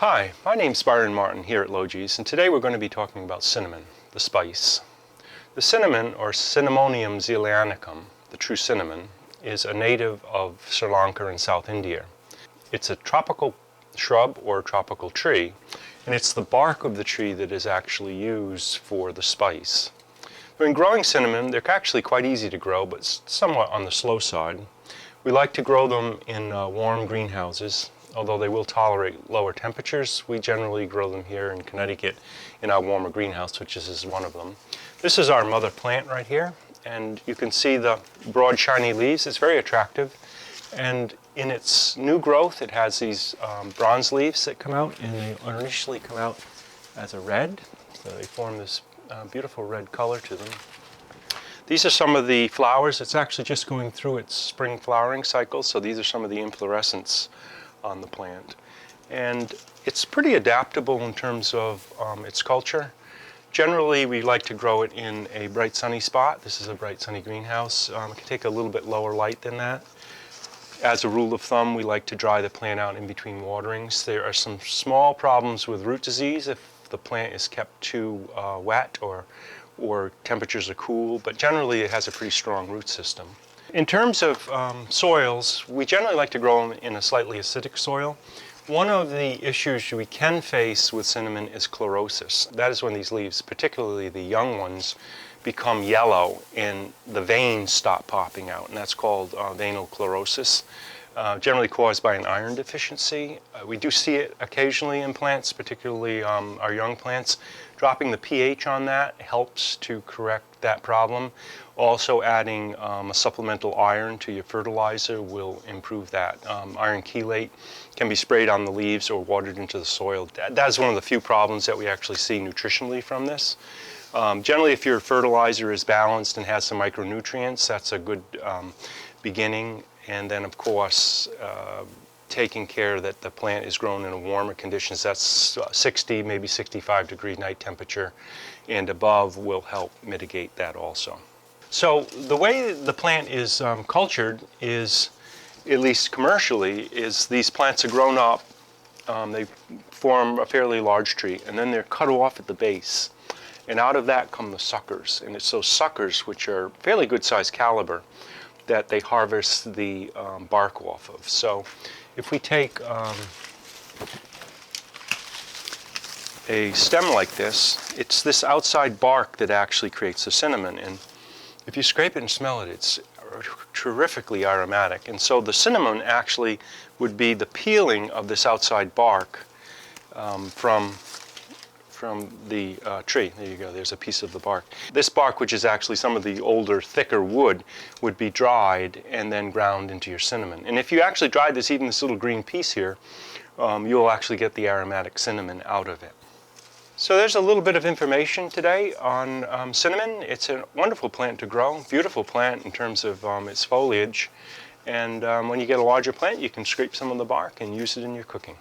Hi, my name's Byron Martin here at Logis, and today we're going to be talking about cinnamon, the spice. The cinnamon, or Cinnamomum zeylanicum, the true cinnamon, is a native of Sri Lanka and South India. It's a tropical shrub or tropical tree, and it's the bark of the tree that is actually used for the spice. When growing cinnamon, they're actually quite easy to grow, but somewhat on the slow side. We like to grow them in warm greenhouses. Although they will tolerate lower temperatures, we generally grow them here in Connecticut in our warmer greenhouse, which is one of them. This is our mother plant right here, and you can see the broad shiny leaves. It's very attractive, and in its new growth it has these bronze leaves that come out, and they initially come out as a red, so they form this beautiful red color to them. These are some of the flowers. It's actually just going through its spring flowering cycle, so these are some of the inflorescence on the plant. And it's pretty adaptable in terms of its culture. Generally, we like to grow it in a bright sunny spot. This is a bright sunny greenhouse. It can take a little bit lower light than that. As a rule of thumb, we like to dry the plant out in between waterings. There are some small problems with root disease if the plant is kept too wet or temperatures are cool, but generally it has a pretty strong root system. In terms of soils, we generally like to grow them in a slightly acidic soil. One of the issues we can face with cinnamon is chlorosis. That is when these leaves, particularly the young ones, become yellow and the veins stop popping out, and that's called venal chlorosis, generally caused by an iron deficiency. We do see it occasionally in plants, particularly our young plants. Dropping the pH on that helps to correct that problem. Also adding a supplemental iron to your fertilizer will improve that. Iron chelate can be sprayed on the leaves or watered into the soil. That is one of the few problems that we actually see nutritionally from this. Generally, if your fertilizer is balanced and has some micronutrients, that's a good beginning. And then, of course, taking care that the plant is grown in warmer conditions. That's 60, maybe 65 degree night temperature and above will help mitigate that also. So the way the plant is cultured is, at least commercially, is these plants are grown up, they form a fairly large tree, and then they're cut off at the base. And out of that come the suckers. And it's those suckers, which are fairly good sized caliber, that they harvest the bark off of. So if we take a stem like this, it's this outside bark that actually creates the cinnamon. And if you scrape it and smell it, it's terrifically aromatic. And so the cinnamon actually would be the peeling of this outside bark from the tree. There you go, there's a piece of the bark. This bark, which is actually some of the older, thicker wood, would be dried and then ground into your cinnamon. And if you actually dried this, even this little green piece here, you'll actually get the aromatic cinnamon out of it. So there's a little bit of information today on cinnamon. It's a wonderful plant to grow, beautiful plant in terms of its foliage. And when you get a larger plant, you can scrape some of the bark and use it in your cooking.